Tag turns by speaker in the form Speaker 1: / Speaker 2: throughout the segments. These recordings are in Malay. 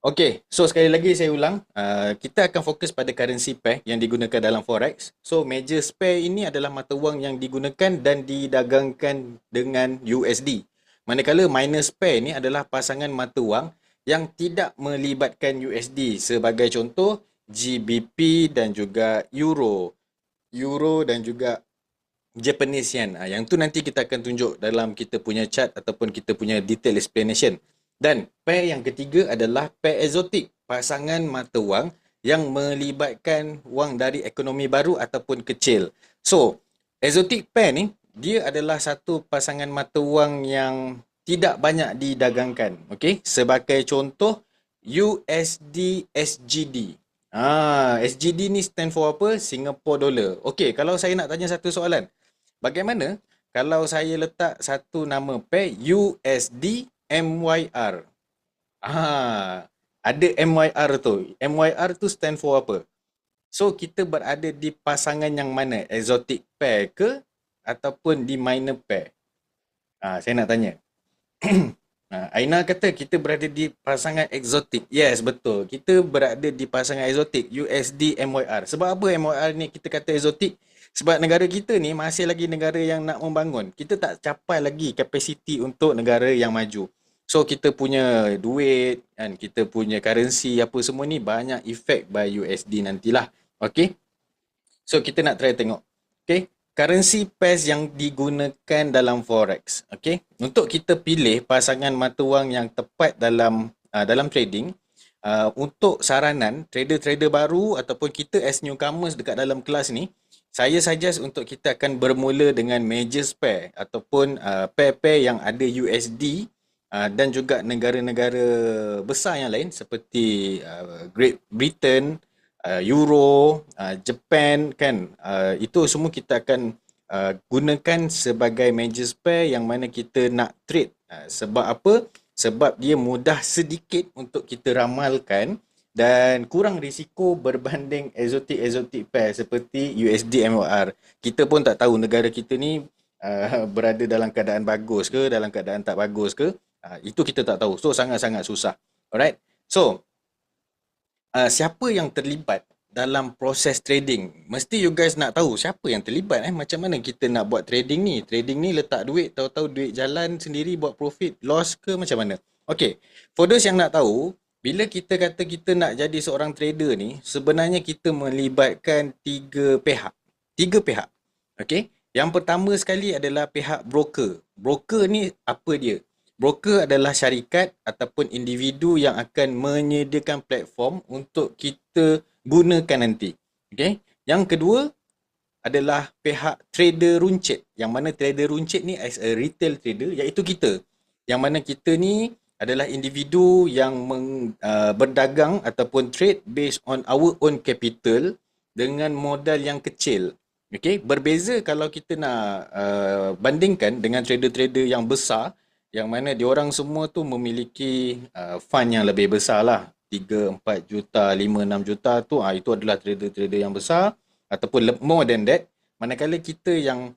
Speaker 1: Okey, so sekali lagi saya ulang, kita akan fokus pada currency pair yang digunakan dalam forex. So major pair ini adalah mata wang yang digunakan dan didagangkan dengan USD. Manakala minor pair ini adalah pasangan mata wang yang tidak melibatkan USD. Sebagai contoh, GBP dan juga Euro. Euro dan juga Japanese yen. Yang tu nanti kita akan tunjuk dalam kita punya chart ataupun kita punya detail explanation. Dan pair yang ketiga adalah pair exotic, pasangan mata wang yang melibatkan wang dari ekonomi baru ataupun kecil. So, exotic pair ni dia adalah satu pasangan mata wang yang tidak banyak didagangkan. Okey, sebagai contoh USD SGD. SGD ni stand for apa? Singapore dollar. Okey, kalau saya nak tanya satu soalan. Bagaimana kalau saya letak satu nama pair USD MYR? Ada MYR tu. MYR tu stand for apa? So, kita berada di pasangan yang mana? Exotic pair ke? Ataupun di minor pair? Saya nak tanya. Aina kata kita berada di pasangan exotic. Yes, betul. Kita berada di pasangan exotic USD MYR. Sebab apa MYR ni kita kata exotic? Sebab negara kita ni masih lagi negara yang nak membangun. Kita tak capai lagi kapasiti untuk negara yang maju. So kita punya duit kan, kita punya currency apa semua ni banyak effect by USD nantilah. Okay? So kita nak try tengok. Okay. Currency pairs yang digunakan dalam forex. Okay. Untuk kita pilih pasangan mata wang yang tepat dalam trading, untuk saranan trader-trader baru ataupun kita as newcomers dekat dalam kelas ni, saya suggest untuk kita akan bermula dengan major pair ataupun pair-pair yang ada USD dan juga negara-negara besar yang lain seperti Great Britain, Euro, Japan kan, itu semua kita akan gunakan sebagai major pair yang mana kita nak trade. Sebab apa? Sebab dia mudah sedikit untuk kita ramalkan dan kurang risiko berbanding exotic pair seperti USD MOR. Kita pun tak tahu negara kita ni berada dalam keadaan bagus ke, dalam keadaan tak bagus ke. Itu kita tak tahu. So sangat-sangat susah. Alright. So siapa yang terlibat dalam proses trading? Mesti you guys nak tahu siapa yang terlibat. Macam mana kita nak buat trading ni? Trading ni letak duit, tahu-tahu duit jalan sendiri buat profit, loss ke macam mana? Okay, for those yang nak tahu, bila kita kata kita nak jadi seorang trader ni, sebenarnya kita melibatkan tiga pihak. Tiga pihak. Okay, yang pertama sekali adalah pihak broker. Broker ni apa dia? Broker adalah syarikat ataupun individu yang akan menyediakan platform untuk kita gunakan nanti. Okay. Yang kedua adalah pihak trader runcit. Yang mana trader runcit ni as a retail trader iaitu kita. Yang mana kita ni adalah individu yang berdagang ataupun trade based on our own capital dengan modal yang kecil. Okay. Berbeza kalau kita nak bandingkan dengan trader-trader yang besar yang mana diorang semua tu memiliki fund yang lebih besar lah. 3, 4 juta, 5, 6 juta tu itu adalah trader-trader yang besar ataupun more than that. Manakala kita yang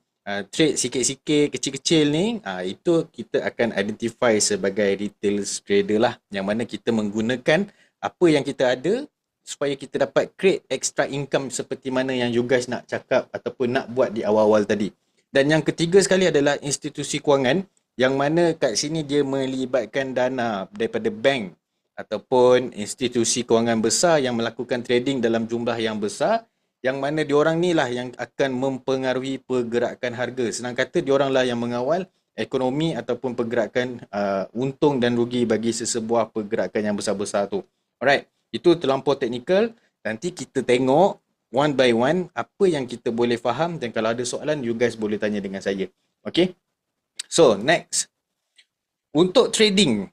Speaker 1: trade sikit-sikit, kecil-kecil ni, itu kita akan identify sebagai retail trader lah. Yang mana kita menggunakan apa yang kita ada supaya kita dapat create extra income seperti mana yang you guys nak cakap ataupun nak buat di awal-awal tadi. Dan yang ketiga sekali adalah institusi kewangan yang mana kat sini dia melibatkan dana daripada bank ataupun institusi kewangan besar yang melakukan trading dalam jumlah yang besar yang mana diorang ni lah yang akan mempengaruhi pergerakan harga. Senang kata diorang lah yang mengawal ekonomi ataupun pergerakan untung dan rugi bagi sesebuah pergerakan yang besar-besar tu. Alright, itu terlampau teknikal. Nanti kita tengok one by one apa yang kita boleh faham dan kalau ada soalan you guys boleh tanya dengan saya. Okay? So, next. Untuk trading.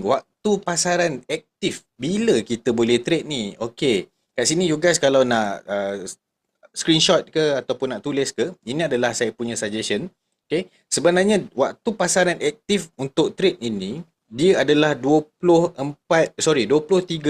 Speaker 1: Waktu pasaran aktif. Bila kita boleh trade ni? Okay. Kat sini you guys kalau nak screenshot ke ataupun nak tulis ke, ini adalah saya punya suggestion. Okay. Sebenarnya waktu pasaran aktif untuk trade ini, dia adalah 23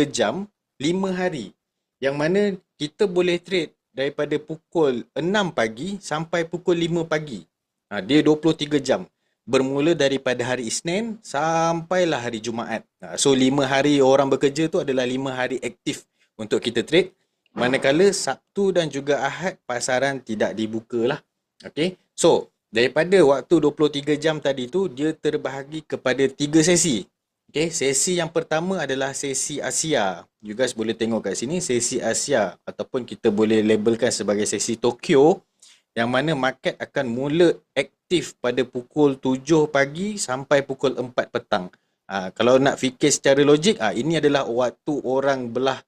Speaker 1: jam, 5 hari. Yang mana kita boleh trade daripada pukul 6 pagi sampai pukul 5 pagi. Dia 23 jam. bermula daripada hari Isnin sampailah hari Jumaat. So 5 hari orang bekerja tu adalah 5 hari aktif untuk kita trade. Manakala Sabtu dan juga Ahad pasaran tidak dibuka lah. Okay. So daripada waktu 23 jam tadi tu dia terbahagi kepada 3 sesi. Okay. Sesi yang pertama adalah sesi Asia. You guys boleh tengok kat sini sesi Asia ataupun kita boleh labelkan sebagai sesi Tokyo, yang mana market akan mula aktif pada pukul 7 pagi sampai pukul 4 petang. Kalau nak fikir secara logik, ini adalah waktu orang belah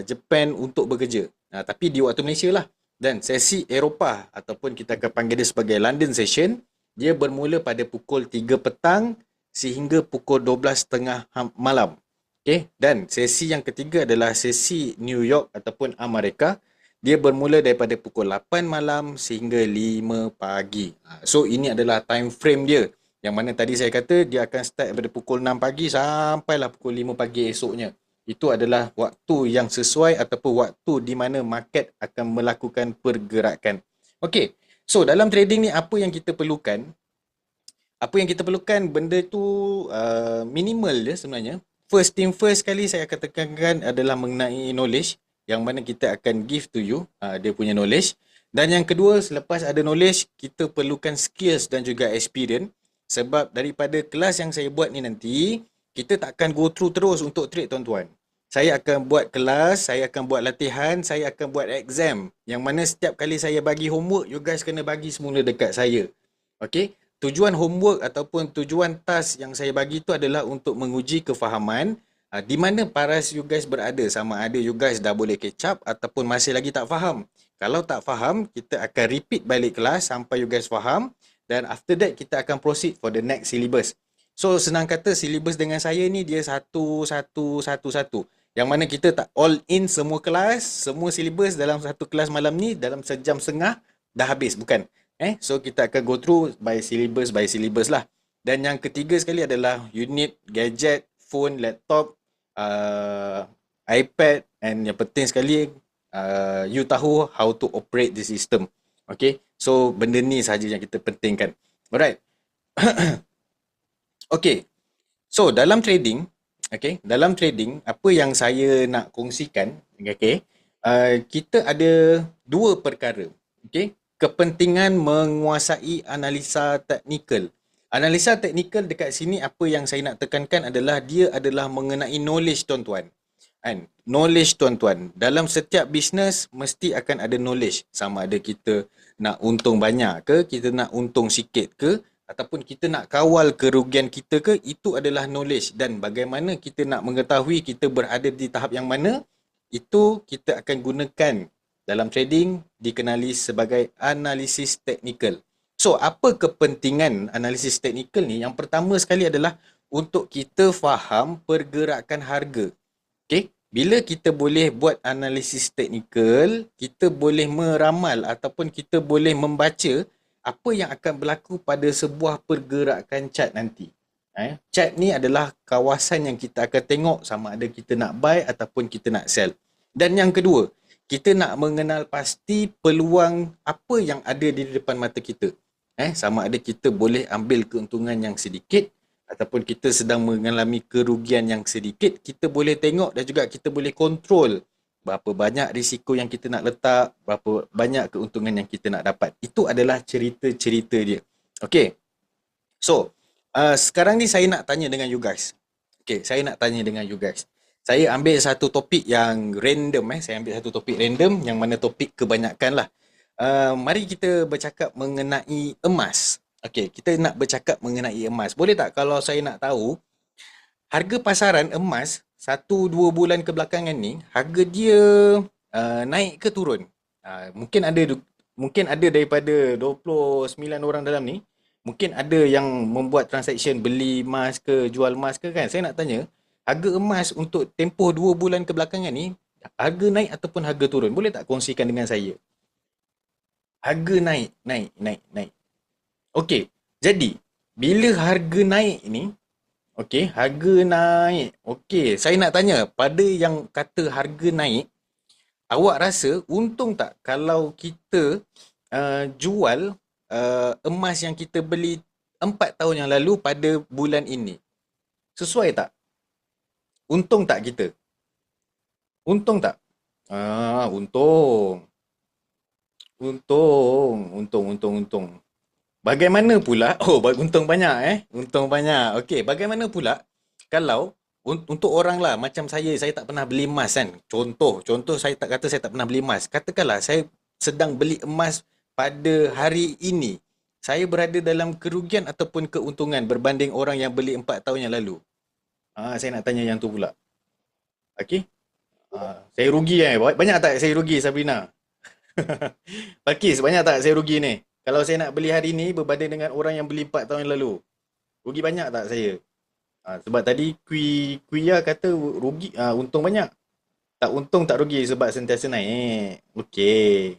Speaker 1: Japan untuk bekerja. Tapi di waktu Malaysia lah. Dan sesi Eropah ataupun kita akan panggil dia sebagai London Session, dia bermula pada pukul 3 petang sehingga pukul 12.30 malam. Okay? Dan sesi yang ketiga adalah sesi New York ataupun Amerika. Dia bermula daripada pukul 8 malam sehingga 5 pagi. So ini adalah time frame dia. Yang mana tadi saya kata dia akan start daripada pukul 6 pagi sampailah pukul 5 pagi esoknya. Itu adalah waktu yang sesuai ataupun waktu di mana market akan melakukan pergerakan. Okey. So dalam trading ni apa yang kita perlukan? Apa yang kita perlukan, benda tu minimal je sebenarnya. First thing first kali saya akan tekankan adalah mengenai knowledge, yang mana kita akan give to you dia punya knowledge. Dan yang kedua, selepas ada knowledge, kita perlukan skills dan juga experience. Sebab daripada kelas yang saya buat ni nanti, kita tak akan go through terus untuk trade tuan-tuan. Saya akan buat kelas, saya akan buat latihan, saya akan buat exam. Yang mana setiap kali saya bagi homework, you guys kena bagi semula dekat saya. Okay? Tujuan homework ataupun tujuan task yang saya bagi tu adalah untuk menguji kefahaman di mana paras you guys berada, sama ada you guys dah boleh catch up ataupun masih lagi tak faham. Kalau tak faham, kita akan repeat balik kelas sampai you guys faham, dan after that kita akan proceed for the next syllabus. So senang kata syllabus dengan saya ni dia satu. Yang mana kita tak all in semua kelas, semua syllabus dalam satu kelas malam ni dalam sejam setengah dah habis, bukan. So kita akan go through by syllabus lah. Dan yang ketiga sekali adalah unit, gadget, phone, laptop, iPad, and yang penting sekali you tahu how to operate the system. Okay, so benda ni sahaja yang kita pentingkan. Alright. Okay, so dalam trading, apa yang saya nak kongsikan, okay, kita ada dua perkara. Okay, kepentingan menguasai analisa teknikal. Analisa teknikal dekat sini apa yang saya nak tekankan adalah dia adalah mengenai knowledge tuan-tuan. Knowledge tuan-tuan. Dalam setiap bisnes mesti akan ada knowledge. Sama ada kita nak untung banyak ke, kita nak untung sikit ke, ataupun kita nak kawal kerugian kita ke, itu adalah knowledge. Dan bagaimana kita nak mengetahui kita berada di tahap yang mana, itu kita akan gunakan dalam trading, dikenali sebagai analisis teknikal. So, apa kepentingan analisis teknikal ni? Yang pertama sekali adalah untuk kita faham pergerakan harga. Okay? Bila kita boleh buat analisis teknikal, kita boleh meramal ataupun kita boleh membaca apa yang akan berlaku pada sebuah pergerakan chart nanti. Chart ni adalah kawasan yang kita akan tengok sama ada kita nak buy ataupun kita nak sell. Dan yang kedua, kita nak mengenal pasti peluang apa yang ada di depan mata kita. Sama ada kita boleh ambil keuntungan yang sedikit ataupun kita sedang mengalami kerugian yang sedikit, kita boleh tengok dan juga kita boleh kontrol berapa banyak risiko yang kita nak letak, berapa banyak keuntungan yang kita nak dapat. Itu adalah cerita-cerita dia. Okay. So, sekarang ni saya nak tanya dengan you guys. Okay, saya nak tanya dengan you guys. Saya ambil satu topik yang random. Saya ambil satu topik random yang mana topik kebanyakan lah. Mari kita bercakap mengenai emas. Okey, kita nak bercakap mengenai emas. Boleh tak kalau saya nak tahu harga pasaran emas 1-2 bulan kebelakangan ni, harga dia naik ke turun? Mungkin ada daripada 29 orang dalam ni, mungkin ada yang membuat transaction beli emas ke jual emas ke kan. Saya nak tanya, harga emas untuk tempoh 2 bulan kebelakangan ni, harga naik ataupun harga turun? Boleh tak kongsikan dengan saya? Harga naik. Okey, jadi bila harga naik ni, harga naik. Okey, saya nak tanya pada yang kata harga naik, awak rasa untung tak kalau kita jual emas yang kita beli 4 tahun yang lalu pada bulan ini. Sesuai tak? Untung tak kita? Untung tak? Untung. Untung. Bagaimana pula? Oh, untung banyak Untung banyak. Okey, bagaimana pula kalau untuk orang lah macam saya tak pernah beli emas kan. Contoh saya tak kata saya tak pernah beli emas. Katakanlah saya sedang beli emas pada hari ini. Saya berada dalam kerugian ataupun keuntungan berbanding orang yang beli 4 tahun yang lalu. Saya nak tanya yang tu pula. Okey? Saya rugi Banyak tak saya rugi, Sabrina? Pakis, banyak tak saya rugi ni? Kalau saya nak beli hari ni berbanding dengan orang yang beli 4 tahun yang lalu. Rugi banyak tak saya? Sebab tadi Kuya kata rugi, untung banyak. Tak untung tak rugi sebab sentiasa naik. Okey.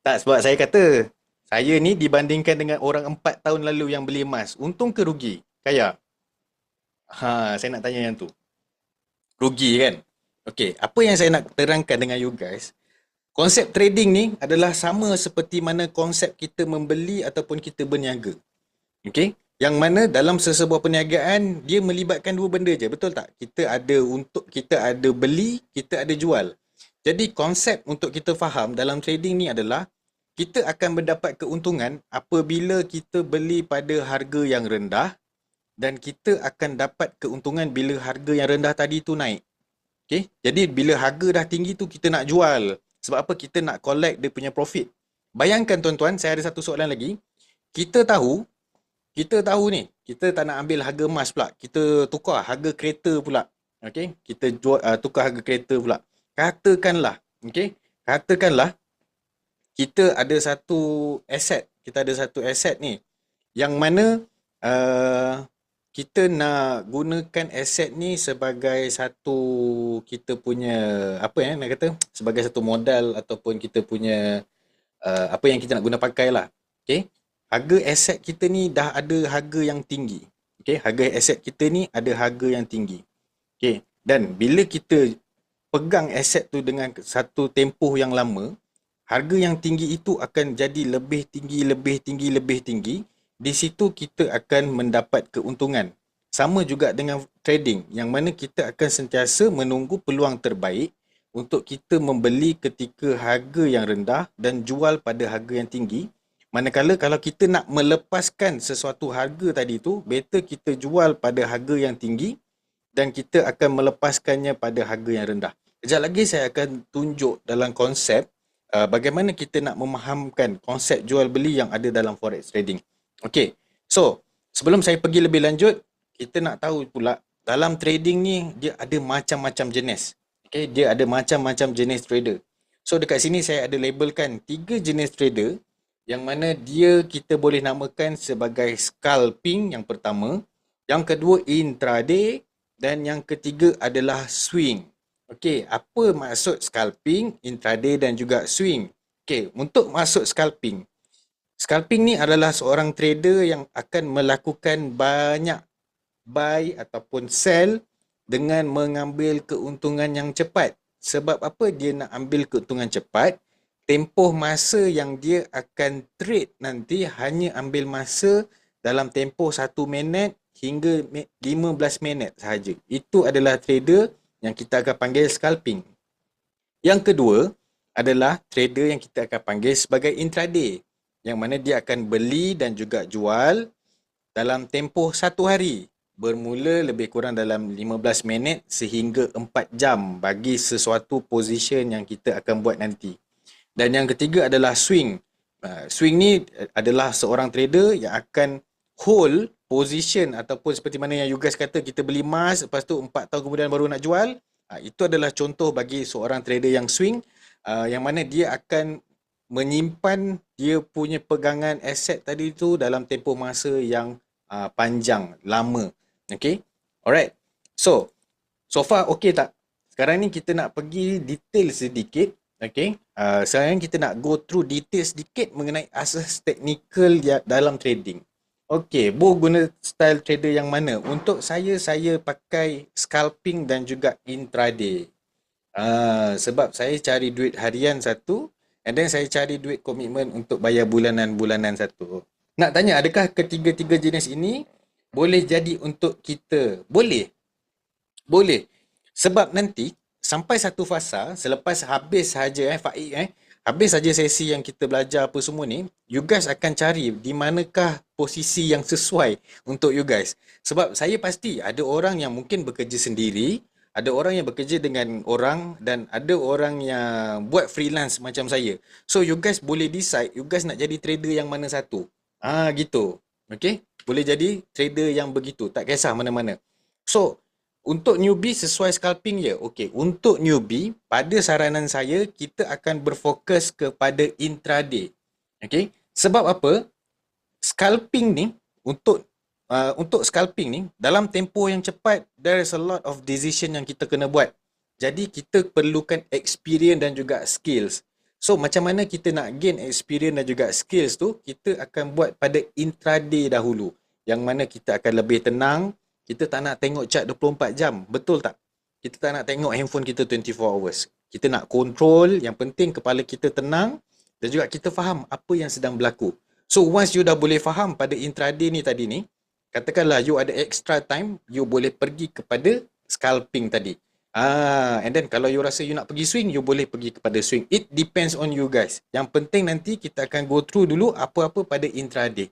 Speaker 1: Tak, sebab saya kata, saya ni dibandingkan dengan orang 4 tahun lalu yang beli emas. Untung ke rugi? Kaya? Saya nak tanya yang tu. Rugi kan? Okey, apa yang saya nak terangkan dengan you guys, konsep trading ni adalah sama seperti mana konsep kita membeli ataupun kita berniaga. Okey? Yang mana dalam sesebuah perniagaan dia melibatkan dua benda je, betul tak? Kita ada beli, kita ada jual. Jadi konsep untuk kita faham dalam trading ni adalah kita akan mendapat keuntungan apabila kita beli pada harga yang rendah dan kita akan dapat keuntungan bila harga yang rendah tadi tu naik. Okay? Jadi bila harga dah tinggi tu kita nak jual. Sebab apa? Kita nak collect dia punya profit. Bayangkan tuan-tuan, saya ada satu soalan lagi. Kita tahu, kita tahu ni, kita tak nak ambil harga emas pula. Kita tukar harga kereta pula. Okay? Kita tukar harga kereta pula. Katakanlah, okay? Katakanlah kita ada satu aset ni yang mana kita nak gunakan aset ni sebagai satu kita punya nak kata sebagai satu modal ataupun kita punya apa yang kita nak guna pakai lah. Okay? Harga aset kita ni dah ada harga yang tinggi. Okay? Harga aset kita ni ada harga yang tinggi. Okay? Dan bila kita pegang aset tu dengan satu tempoh yang lama, harga yang tinggi itu akan jadi lebih tinggi. Di situ kita akan mendapat keuntungan. Sama juga dengan trading, yang mana kita akan sentiasa menunggu peluang terbaik untuk kita membeli ketika harga yang rendah dan jual pada harga yang tinggi. Manakala kalau kita nak melepaskan sesuatu harga tadi tu, better kita jual pada harga yang tinggi dan kita akan melepaskannya pada harga yang rendah. Sekejap lagi saya akan tunjuk dalam konsep bagaimana kita nak memahamkan konsep jual beli yang ada dalam forex trading. Okey. So, sebelum saya pergi lebih lanjut, kita nak tahu pula dalam trading ni dia ada macam-macam jenis. Okey, dia ada macam-macam jenis trader. So dekat sini saya ada labelkan 3 jenis trader yang mana kita boleh namakan sebagai scalping yang pertama, yang kedua intraday dan yang ketiga adalah swing. Okey, apa maksud scalping, intraday dan juga swing? Okey, untuk masuk scalping. Scalping ni adalah seorang trader yang akan melakukan banyak buy ataupun sell dengan mengambil keuntungan yang cepat. Sebab apa dia nak ambil keuntungan cepat? Tempoh masa yang dia akan trade nanti hanya ambil masa dalam tempoh 1 minit hingga 15 minit sahaja. Itu adalah trader yang kita akan panggil scalping. Yang kedua adalah trader yang kita akan panggil sebagai intraday, yang mana dia akan beli dan juga jual dalam tempoh 1 hari, bermula lebih kurang dalam 15 minit sehingga 4 jam bagi sesuatu position yang kita akan buat nanti. Dan yang ketiga adalah swing. Swing ni adalah seorang trader yang akan hold position ataupun seperti mana yang you guys kata kita beli emas lepas tu 4 tahun kemudian baru nak jual. Itu adalah contoh bagi seorang trader yang swing, yang mana dia akan menyimpan dia punya pegangan aset tadi tu dalam tempoh masa yang panjang, lama. Okay? Alright. So far okay tak? Sekarang ni kita nak pergi detail sedikit. Okay? Sekarang kita nak go through detail sedikit mengenai asas teknikal dalam trading. Okay, guna style trader yang mana? Untuk saya pakai scalping dan juga intraday. Sebab saya cari duit harian satu, and then saya cari duit komitmen untuk bayar bulanan-bulanan satu. Nak tanya, adakah ketiga-tiga jenis ini boleh jadi untuk kita? Boleh. Boleh. Sebab nanti sampai satu fasa selepas habis saja Faik habis saja sesi yang kita belajar apa semua ni, you guys akan cari di manakah posisi yang sesuai untuk you guys. Sebab saya pasti ada orang yang mungkin bekerja sendiri, ada orang yang bekerja dengan orang dan ada orang yang buat freelance macam saya. So you guys boleh decide you guys nak jadi trader yang mana satu. Gitu. Okay? Boleh jadi trader yang begitu, tak kisah mana-mana. So, untuk newbie sesuai scalping je. Okey, untuk newbie, pada saranan saya, kita akan berfokus kepada intraday. Okey, sebab apa? Scalping ni, untuk scalping ni, dalam tempoh yang cepat, there is a lot of decision yang kita kena buat. Jadi, kita perlukan experience dan juga skills. So, macam mana kita nak gain experience dan juga skills tu, kita akan buat pada intraday dahulu. Yang mana kita akan lebih tenang, kita tak nak tengok chart 24 jam. Betul tak? Kita tak nak tengok handphone kita 24 hours. Kita nak control, yang penting kepala kita tenang dan juga kita faham apa yang sedang berlaku. So once you dah boleh faham pada intraday ni tadi ni, katakanlah you ada extra time, you boleh pergi kepada scalping tadi. And then kalau you rasa you nak pergi swing, you boleh pergi kepada swing. It depends on you guys. Yang penting nanti kita akan go through dulu apa-apa pada intraday.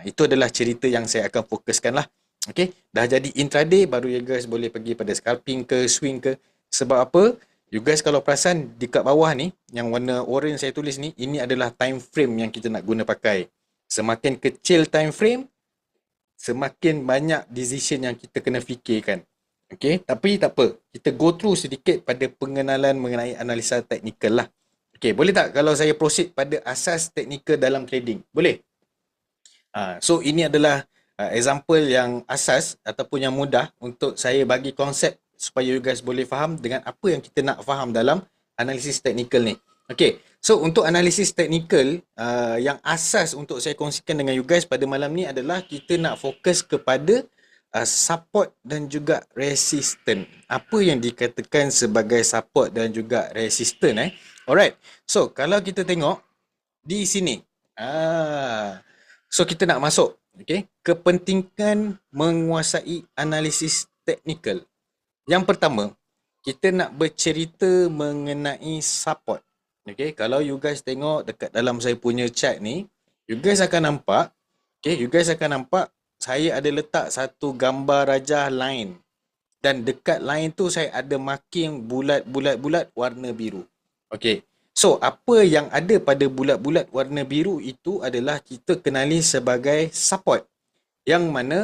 Speaker 1: Itu adalah cerita yang saya akan fokuskan lah. Okay, dah jadi intraday baru you guys boleh pergi pada scalping ke swing ke. Sebab apa? You guys kalau perasan dekat bawah ni yang warna orange saya tulis ni, ini adalah time frame yang kita nak guna pakai. Semakin kecil time frame, semakin banyak decision yang kita kena fikirkan. Okay, tapi tak apa. Kita go through sedikit pada pengenalan mengenai analisa teknikal lah. Okay, boleh tak kalau saya proceed pada asas teknikal dalam trading? Boleh? So ini adalah example yang asas ataupun yang mudah untuk saya bagi konsep supaya you guys boleh faham dengan apa yang kita nak faham dalam analisis teknikal ni. Okay, so untuk analisis teknikal yang asas untuk saya kongsikan dengan you guys pada malam ni adalah kita nak fokus kepada support dan juga resistance. Apa yang dikatakan sebagai support dan juga resistance Alright, so kalau kita tengok di sini, so kita nak masuk kepentingan menguasai analisis teknikal. Yang pertama, kita nak bercerita mengenai support. Kalau you guys tengok dekat dalam saya punya chart ni, you guys akan nampak, saya ada letak satu gambar rajah line. Dan dekat line tu saya ada marking bulat-bulat warna biru. So, apa yang ada pada bulat-bulat warna biru itu adalah kita kenali sebagai support. Yang mana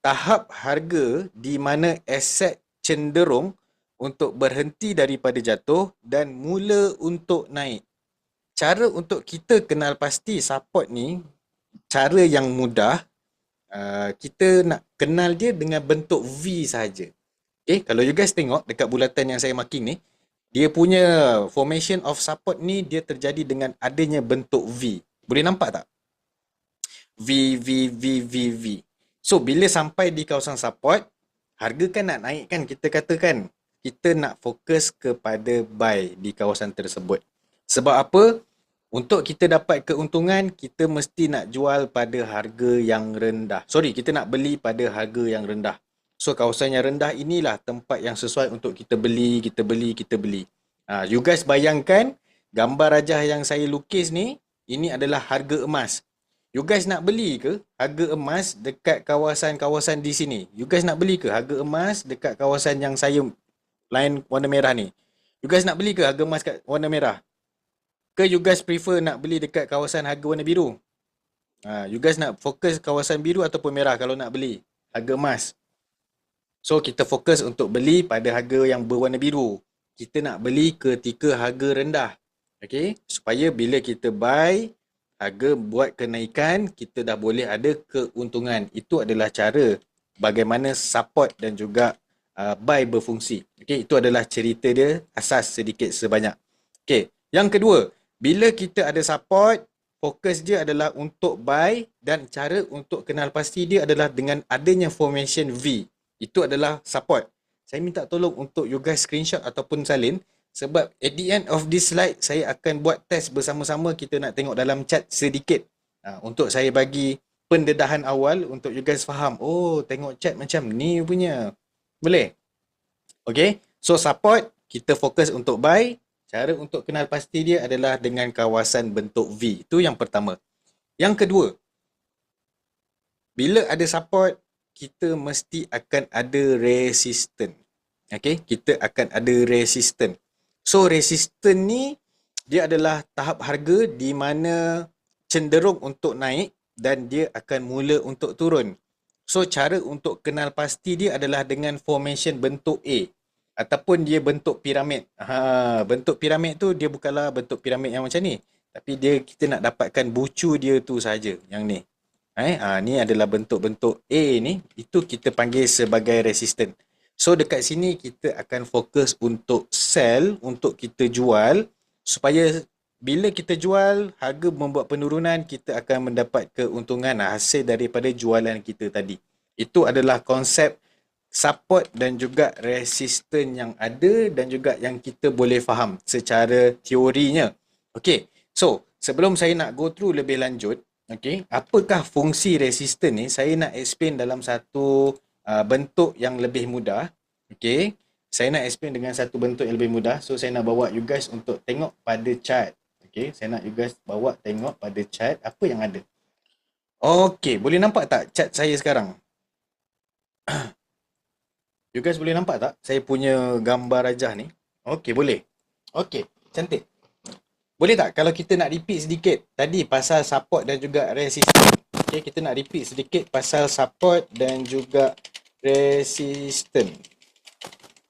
Speaker 1: tahap harga di mana aset cenderung untuk berhenti daripada jatuh dan mula untuk naik. Cara untuk kita kenal pasti support ni, cara yang mudah, kita nak kenal dia dengan bentuk V saja. Kalau you guys tengok dekat bulatan yang saya marking ni, dia punya formation of support ni dia terjadi dengan adanya bentuk V. Boleh nampak tak? V, V, V, V, V. So, bila sampai di kawasan support, harga kan nak naik kan, kita katakan. Kita nak fokus kepada buy di kawasan tersebut. Sebab apa? Untuk kita dapat keuntungan, kita mesti nak jual pada harga yang rendah. Kita nak beli pada harga yang rendah. So, kawasan yang rendah inilah tempat yang sesuai untuk kita beli. You guys bayangkan, gambar rajah yang saya lukis ni, ini adalah harga emas. You guys nak beli ke harga emas dekat kawasan-kawasan di sini? You guys nak beli ke harga emas dekat kawasan yang saya line warna merah ni? You guys nak beli ke harga emas kat warna merah? Ke you guys prefer nak beli dekat kawasan harga warna biru? You guys nak fokus kawasan biru ataupun merah kalau nak beli harga emas? So, kita fokus untuk beli pada harga yang berwarna biru. Kita nak beli ketika harga rendah. Supaya bila kita buy, harga buat kenaikan, kita dah boleh ada keuntungan. Itu adalah cara bagaimana support dan juga buy berfungsi. Itu adalah cerita dia, asas sedikit sebanyak. Yang kedua, bila kita ada support, fokus dia adalah untuk buy dan cara untuk kenal pasti dia adalah dengan adanya formation V. Itu adalah support. Saya minta tolong untuk you guys screenshot ataupun salin sebab at the end of this slide saya akan buat test bersama-sama, kita nak tengok dalam chart sedikit Untuk saya bagi pendedahan awal untuk you guys faham. Oh, tengok chat macam ni punya. Boleh? Okay. So, support, kita fokus untuk buy. Cara untuk kenal pasti dia adalah dengan kawasan bentuk V. Itu yang pertama. Yang kedua, bila ada support, kita mesti akan ada resistance. Okay, kita akan ada resistance. So, resistance ni, dia adalah tahap harga di mana cenderung untuk naik dan dia akan mula untuk turun. So, cara untuk kenal pasti dia adalah dengan formation bentuk A ataupun dia bentuk piramid. Bentuk piramid tu dia bukanlah bentuk piramid yang macam ni. Tapi dia kita nak dapatkan bucu dia tu saja yang ni. Ni adalah bentuk-bentuk A ni, itu kita panggil sebagai resistance. So dekat sini kita akan fokus untuk sell, untuk kita jual supaya bila kita jual, harga membuat penurunan, kita akan mendapat keuntungan hasil daripada jualan kita tadi. Itu adalah konsep support dan juga resistance yang ada dan juga yang kita boleh faham secara teorinya. Okay, so sebelum saya nak go through lebih lanjut, okay, apakah fungsi resistance ni? Saya nak explain dalam satu bentuk yang lebih mudah. Okay, saya nak explain dengan satu bentuk yang lebih mudah. So, saya nak bawa you guys untuk tengok pada chart. Okay, saya nak you guys bawa tengok pada chart apa yang ada. Okay, boleh nampak tak chart saya sekarang? You guys boleh nampak tak saya punya gambar rajah ni? Okay, boleh. Okay, cantik. Boleh tak kalau kita nak repeat sedikit tadi pasal support dan juga resistance? Okay, kita nak repeat sedikit pasal support dan juga resistance.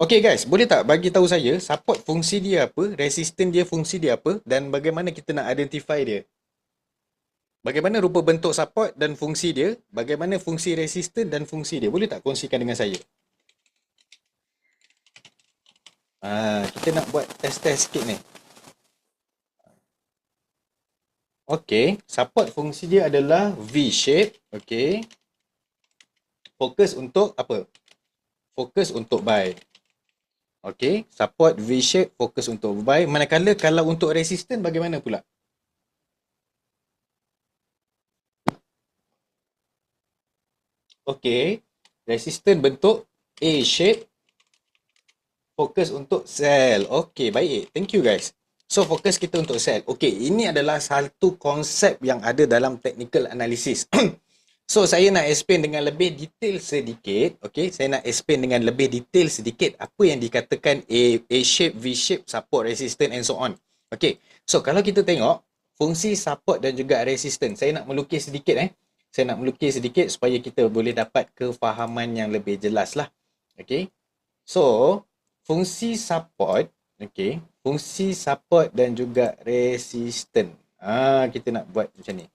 Speaker 1: Okay guys, boleh tak bagi tahu saya support fungsi dia apa, resistance dia fungsi dia apa dan bagaimana kita nak identify dia? Bagaimana rupa bentuk support dan fungsi dia? Bagaimana fungsi resistance dan fungsi dia? Boleh tak kongsikan dengan saya? Kita nak buat test-test sikit ni. Okay, support fungsi dia adalah V-shape. Okay. Fokus untuk apa? Fokus untuk buy. Okay, support V-shape, fokus untuk buy. Manakala kalau untuk resistance bagaimana pula? Okay, resistance bentuk A-shape, fokus untuk sell. Okay, baik. Thank you guys. So, fokus kita untuk sell. Okay, ini adalah satu konsep yang ada dalam technical analysis. So, saya nak explain dengan lebih detail sedikit. Okay, saya nak explain dengan lebih detail sedikit apa yang dikatakan A-shape, V-shape, support, resistance and so on. Okay, so kalau kita tengok fungsi support dan juga resistance. Saya nak melukis sedikit Saya nak melukis sedikit supaya kita boleh dapat kefahaman yang lebih jelas lah. Okay, so fungsi support, okay, fungsi support dan juga resistance. Kita nak buat macam ni.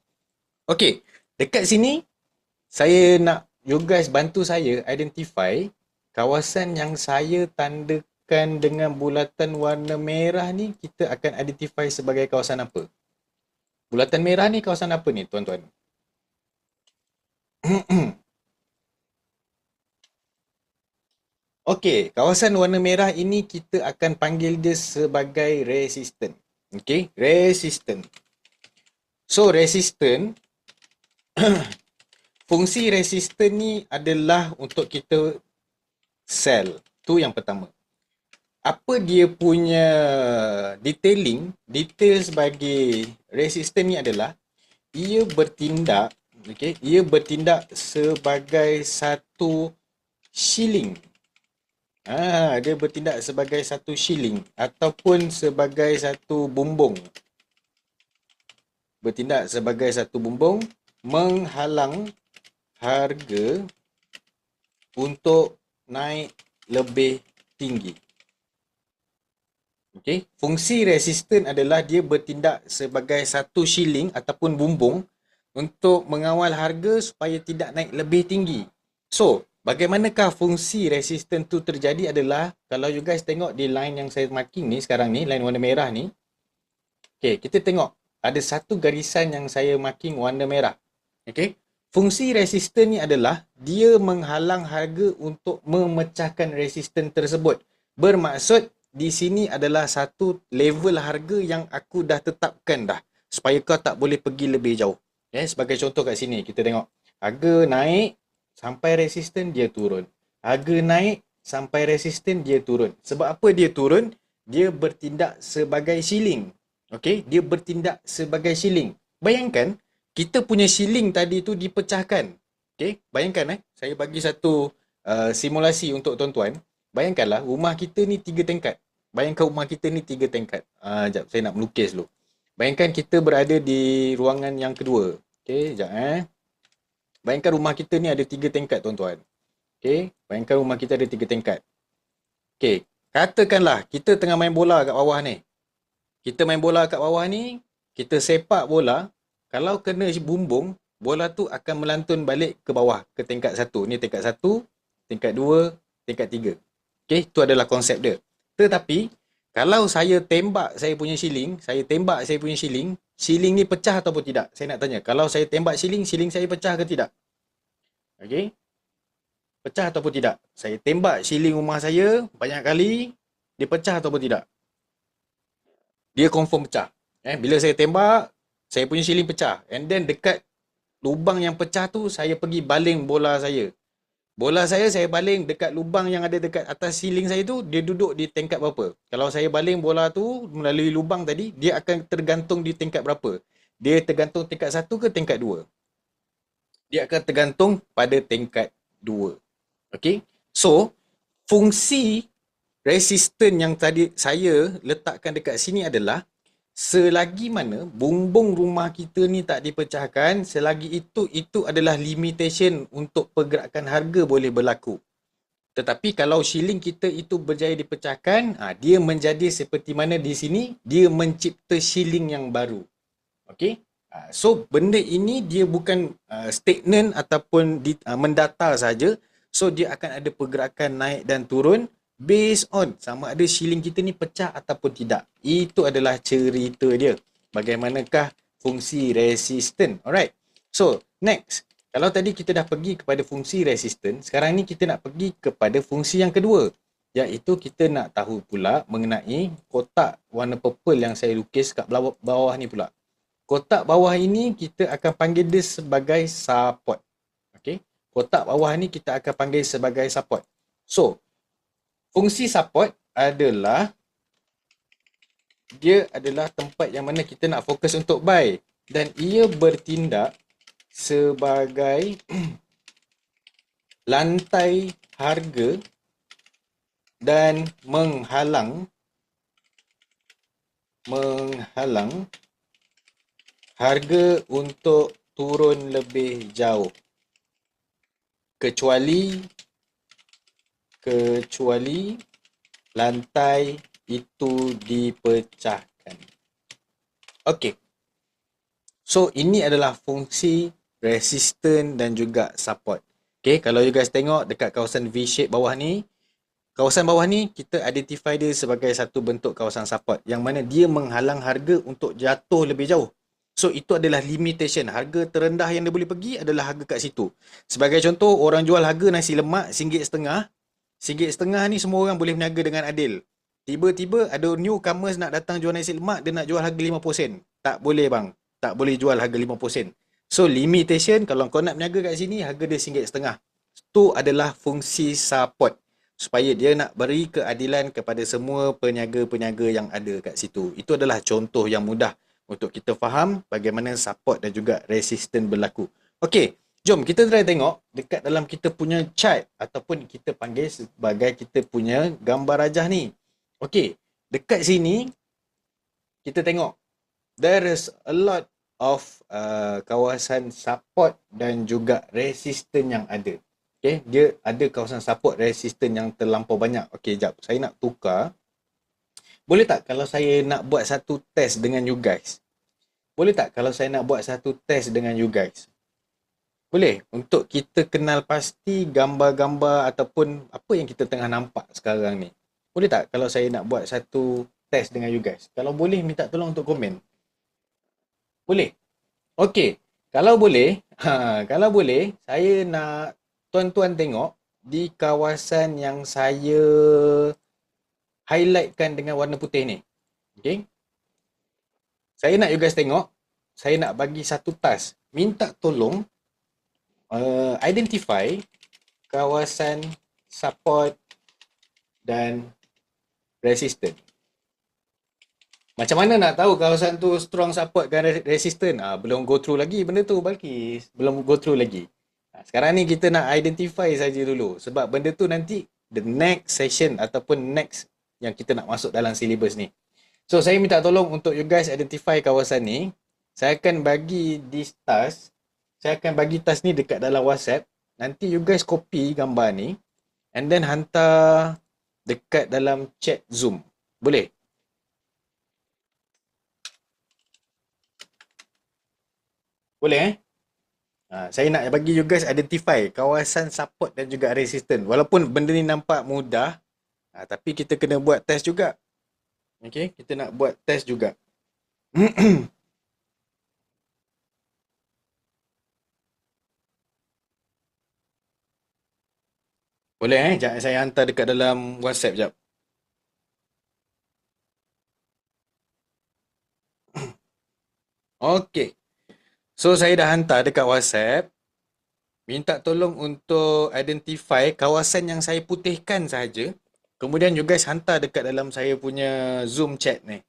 Speaker 1: Okay, dekat sini saya nak you guys bantu saya identify kawasan yang saya tandakan dengan bulatan warna merah ni, kita akan identify sebagai kawasan apa? Bulatan merah ni kawasan apa ni tuan-tuan? Okey, kawasan warna merah ini kita akan panggil dia sebagai resistance. Okey, resistance. So, resistance fungsi resistance ni adalah untuk kita sell. Tu yang pertama. Apa dia punya detail sebagai resistance ni adalah ia bertindak, okey, ia bertindak sebagai satu shilling. Dia bertindak sebagai satu shilling ataupun sebagai satu bumbung. Bertindak sebagai satu bumbung menghalang harga untuk naik lebih tinggi. Okey, fungsi resistance adalah dia bertindak sebagai satu shilling ataupun bumbung untuk mengawal harga supaya tidak naik lebih tinggi. So, bagaimanakah fungsi resistance tu terjadi adalah kalau you guys tengok di line yang saya marking ni sekarang ni, line warna merah ni. Okey, kita tengok ada satu garisan yang saya marking warna merah. Okey. Fungsi resistance ni adalah dia menghalang harga untuk memecahkan resistance tersebut. Bermaksud di sini adalah satu level harga yang aku dah tetapkan dah supaya kau tak boleh pergi lebih jauh. Sebagai contoh kat sini, kita tengok harga naik sampai resisten dia turun. Harga naik sampai resisten dia turun. Sebab apa dia turun? Dia bertindak sebagai shilling. Okey, dia bertindak sebagai shilling. Bayangkan kita punya shilling tadi tu dipecahkan. Okey, bayangkan saya bagi satu simulasi untuk tuan-tuan. Bayangkanlah rumah kita ni 3 tingkat. Bayangkan rumah kita ni 3 tingkat. Jap saya nak melukis dulu. Bayangkan kita berada di ruangan yang kedua. Okey, jap Bayangkan rumah kita ni ada 3 tingkat tuan-tuan. Okey, bayangkan rumah kita ada 3 tingkat. Okey, katakanlah kita tengah main bola kat bawah ni. Kita main bola kat bawah ni, kita sepak bola, kalau kena bumbung, bola tu akan melantun balik ke bawah, ke tingkat 1. Ni tingkat 1, tingkat 2, tingkat 3. Okey, tu adalah konsep dia. Tetapi, kalau saya tembak saya punya shilling, shilling ni pecah ataupun tidak? Saya nak tanya, kalau saya tembak shilling, shilling saya pecah ke tidak? Okey, pecah ataupun tidak? Saya tembak shilling rumah saya banyak kali, dia pecah ataupun tidak? Dia confirm pecah. Bila saya tembak, saya punya shilling pecah. And then dekat lubang yang pecah tu, saya pergi baling bola saya. Bola saya baling dekat lubang yang ada dekat atas ceiling saya tu, dia duduk di tingkat berapa? Kalau saya baling bola tu melalui lubang tadi, dia akan tergantung di tingkat berapa? Dia tergantung tingkat 1 ke tingkat 2? Dia akan tergantung pada tingkat 2. Okay? So, fungsi resisten yang tadi saya letakkan dekat sini adalah selagi mana bumbung rumah kita ni tak dipecahkan, selagi itu adalah limitation untuk pergerakan harga boleh berlaku. Tetapi kalau shilling kita itu berjaya dipecahkan, dia menjadi seperti mana di sini, dia mencipta shilling yang baru. Okey? So benda ini dia bukan stagnan ataupun mendatar saja. So dia akan ada pergerakan naik dan turun based on sama ada shilling kita ni pecah ataupun tidak. Itu adalah cerita dia. Bagaimanakah fungsi resisten. Alright. So next. Kalau tadi kita dah pergi kepada fungsi resisten, sekarang ni kita nak pergi kepada fungsi yang kedua. Iaitu kita nak tahu pula mengenai kotak warna purple yang saya lukis kat bawah ni pula. Kotak bawah ini kita akan panggil dia sebagai support. Okey. Kotak bawah ni kita akan panggil sebagai support. So, fungsi support adalah dia adalah tempat yang mana kita nak fokus untuk buy dan ia bertindak sebagai lantai harga dan menghalang harga untuk turun lebih jauh kecuali lantai itu dipecahkan. Okey. So ini adalah fungsi resisten dan juga support. Okey, kalau you guys tengok dekat kawasan V-shape bawah ni, kawasan bawah ni kita identify dia sebagai satu bentuk kawasan support yang mana dia menghalang harga untuk jatuh lebih jauh. So itu adalah limitation. Harga terendah yang dia boleh pergi adalah harga kat situ. Sebagai contoh, orang jual harga nasi lemak RM1.5. RM1.5 ni semua orang boleh berniaga dengan adil. Tiba-tiba ada newcomers nak datang jual nasi lemak, dia nak jual harga 50 sen. Tak boleh bang. Tak boleh jual harga 50 sen. So limitation, kalau kau nak berniaga kat sini, harga dia RM1.5. Itu adalah fungsi support. Supaya dia nak beri keadilan kepada semua peniaga-peniaga yang ada kat situ. Itu adalah contoh yang mudah untuk kita faham bagaimana support dan juga resistance berlaku. Okey, jom kita try tengok dekat dalam kita punya chart ataupun kita panggil sebagai kita punya gambar rajah ni. Okey, dekat sini kita tengok there is a lot of kawasan support dan juga resistance yang ada. Okey, dia ada kawasan support resistance yang terlampau banyak. Okey, jap saya nak tukar. Boleh tak kalau saya nak buat satu test dengan you guys? Boleh tak kalau saya nak buat satu test dengan you guys? Boleh? Untuk kita kenal pasti gambar-gambar ataupun apa yang kita tengah nampak sekarang ni. Boleh tak kalau saya nak buat satu test dengan you guys? Kalau boleh, minta tolong untuk komen. Boleh? Okey. Kalau boleh, saya nak tuan-tuan tengok di kawasan yang saya highlightkan dengan warna putih ni. Okay. Saya nak you guys tengok. Saya nak bagi satu task. minta tolong identify kawasan support dan resistant. Macam mana nak tahu kawasan tu strong support dan resistant? Belum go through lagi benda tu Balkis. Belum go through lagi. Sekarang ni kita nak identify saja dulu. Sebab benda tu nanti the next session ataupun next yang kita nak masuk dalam syllabus ni. So saya minta tolong untuk you guys identify kawasan ni. Saya akan bagi this task. Saya akan bagi task ni dekat dalam WhatsApp. Nanti you guys copy gambar ni and then hantar dekat dalam chat Zoom. Boleh? Boleh saya nak bagi you guys identify kawasan support dan juga resistant. Walaupun benda ni nampak mudah, tapi kita kena buat test juga. Okay, kita nak buat test juga. Boleh Sekejap saya hantar dekat dalam WhatsApp jap. Okay. So saya dah hantar dekat WhatsApp. Minta tolong untuk identify kawasan yang saya putihkan sahaja. Kemudian you guys hantar dekat dalam saya punya Zoom chat ni.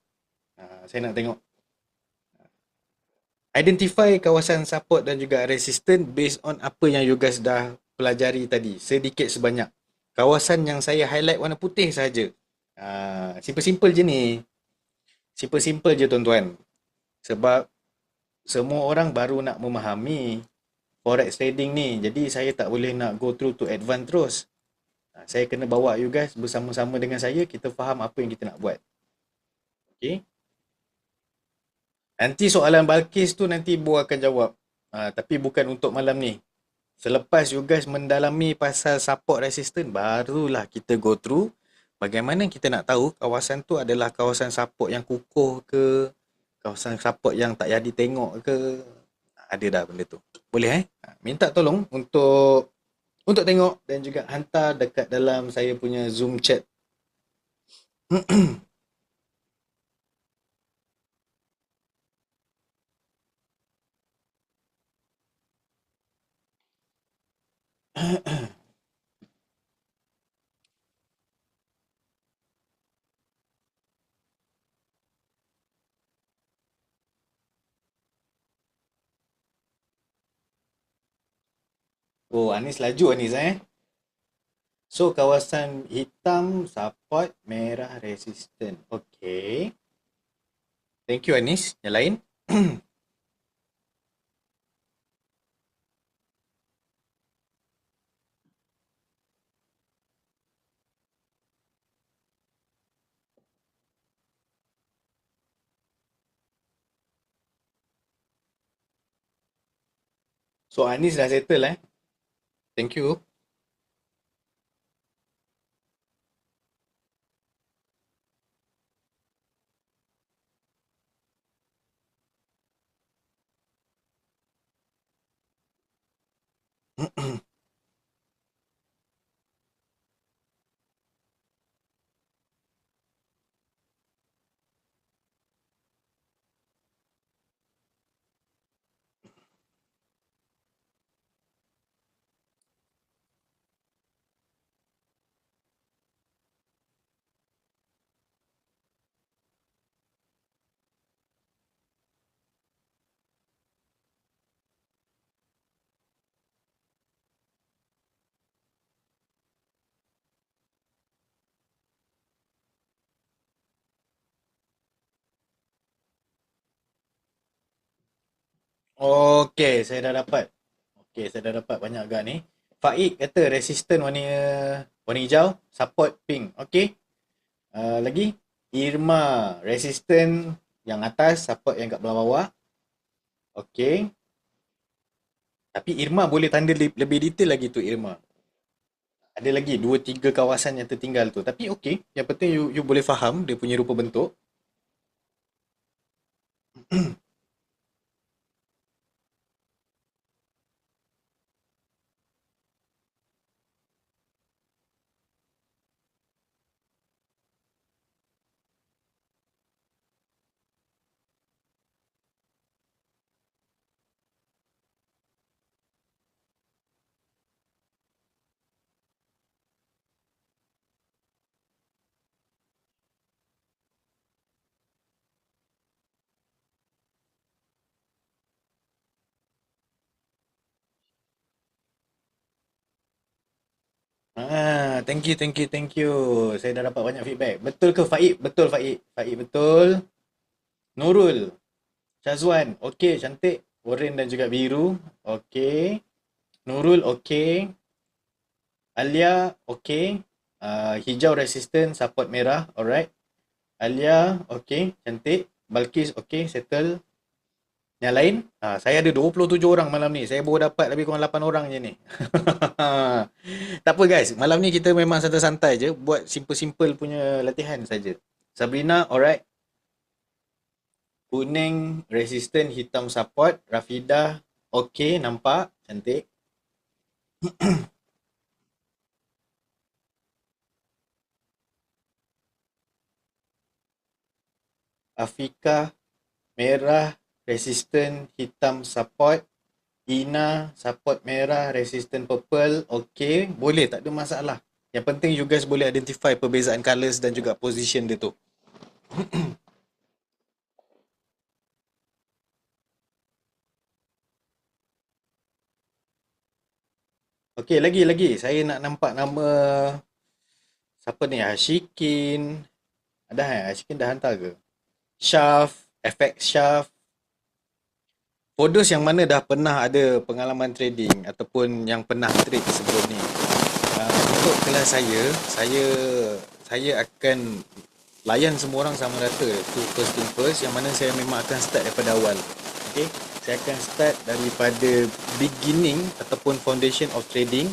Speaker 1: Saya nak tengok. Identify kawasan support dan juga resistant based on apa yang you guys dah pelajari tadi. Sedikit sebanyak. Kawasan yang saya highlight warna putih sahaja. Simple-simple je ni. Simple-simple je tuan-tuan. Sebab semua orang baru nak memahami forex trading ni. Jadi saya tak boleh nak go through to advance terus. Saya kena bawa you guys bersama-sama dengan saya. Kita faham apa yang kita nak buat. Okay. Nanti soalan Balkis tu nanti Bo akan jawab. Tapi bukan untuk malam ni. Selepas you guys mendalami pasal support resistance, barulah kita go through bagaimana kita nak tahu kawasan tu adalah kawasan support yang kukuh ke, kawasan support yang tak jadi tengok ke. Ada dah benda tu. Boleh minta tolong untuk tengok dan juga hantar dekat dalam saya punya Zoom chat. Oh, Anis laju Anis So kawasan hitam support, merah resistant. Okay. Thank you Anis. Yang lain? So Anis dah settle Thank you. Okay, saya dah dapat. Okay, saya dah dapat banyak agak ni. Faik kata resistant warna warna hijau, support pink. Okay. Lagi Irma resistant yang atas, support yang kat bawah-bawah. Okay. Tapi Irma boleh tanda lebih detail lagi tu Irma. Ada lagi 2-3 kawasan yang tertinggal tu. Tapi okay, yang penting you boleh faham dia punya rupa bentuk. Thank you, thank you, thank you. Saya dah dapat banyak feedback. Betul ke Faik? Betul Faik. Faik betul. Nurul, Syazwan, okey, cantik. Oren dan juga biru. Okey. Nurul, okey. Alia, okey. Hijau resistant, support merah. Alright. Alia, okey, cantik. Balkis, okey, settle. Yang lain, saya ada 27 orang malam ni. Saya baru dapat lebih kurang 8 orang je ni. Tak apa guys, malam ni kita memang santai-santai je. Buat simple-simple punya latihan saja. Sabrina, alright. Kuning, resistant, hitam support. Rafidah, okey, nampak. Cantik. Afika, merah, resistant, hitam support. Ina, support merah, resistant purple. Okey, boleh, tak ada masalah. Yang penting you guys boleh identify perbezaan colours dan juga position dia tu. Okey, lagi. Saya nak nampak nama siapa ni? Hashikin. Dah Hashikin dah hantar ke? Syaf, FX Syaf. Fodos yang mana dah pernah ada pengalaman trading ataupun yang pernah trade sebelum ni. Untuk kelas saya akan layan semua orang sama rata. Itu first thing first, yang mana saya memang akan start daripada awal. Okay, saya akan start daripada beginning ataupun foundation of trading,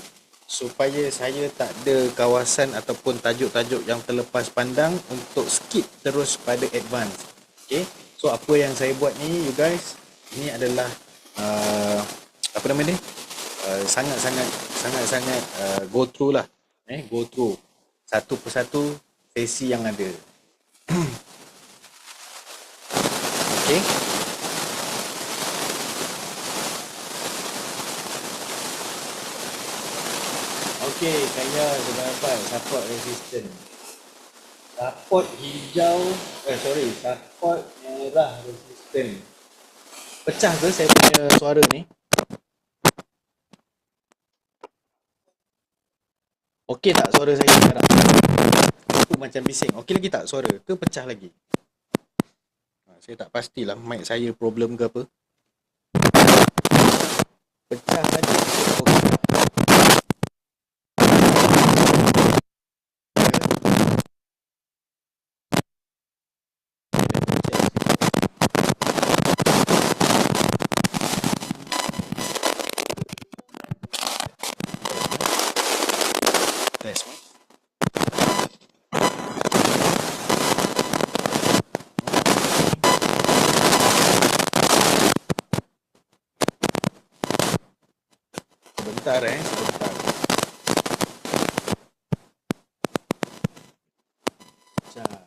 Speaker 1: supaya saya tak ada kawasan ataupun tajuk-tajuk yang terlepas pandang untuk skip terus pada advance. Okay, so apa yang saya buat ni, you guys, ini adalah uh, apa nama ni, sangat-sangat go through lah, go through satu persatu sesi yang ada. Okay. Okay, saya sudah dapat support resistant. Support hijau, support merah resistant. Pecah ke saya punya suara ni? Okey tak suara saya sekarang? Itu macam bising. Okey lagi tak suara? Ke pecah lagi? Saya tak pastilah mic saya problem ke apa. Pecah tadi. Okey. Test. Sebentar sebentar. Pecah.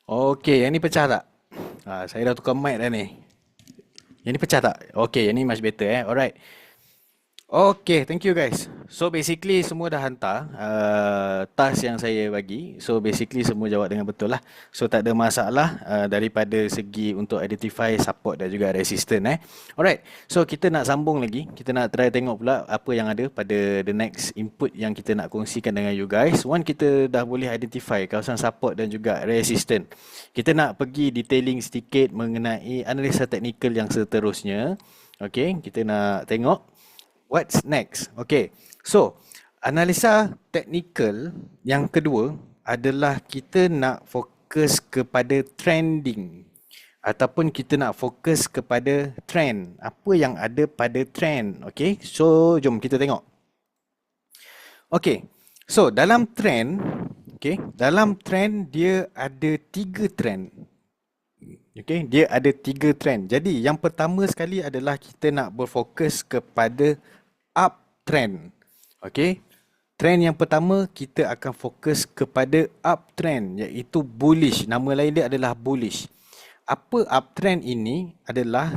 Speaker 1: Okey, yang ni pecah tak? Saya dah tukar mic dah ni. Yang ni pecah tak? Okey, yang ni much better Alright. Okay, thank you guys. So basically semua dah hantar task yang saya bagi. So basically semua jawab dengan betul lah. So tak ada masalah daripada segi untuk identify support dan juga resistance Alright. So kita nak sambung lagi. Kita nak try tengok pula apa yang ada pada the next input yang kita nak kongsikan dengan you guys. One, kita dah boleh identify kawasan support dan juga resistance. Kita nak pergi detailing sedikit mengenai analisa teknikal yang seterusnya. Okay, kita nak tengok what's next? Okay, so analisa teknikal yang kedua adalah kita nak fokus kepada trending ataupun kita nak fokus kepada trend. Apa yang ada pada trend? Okay, so jom kita tengok. Okay, so dalam trend, dalam trend dia ada 3 trend. Okay, dia ada 3 trend. Jadi yang pertama sekali adalah kita nak berfokus kepada uptrend. Okey. Trend yang pertama kita akan fokus kepada uptrend iaitu bullish. Nama lain dia adalah bullish. Apa uptrend ini adalah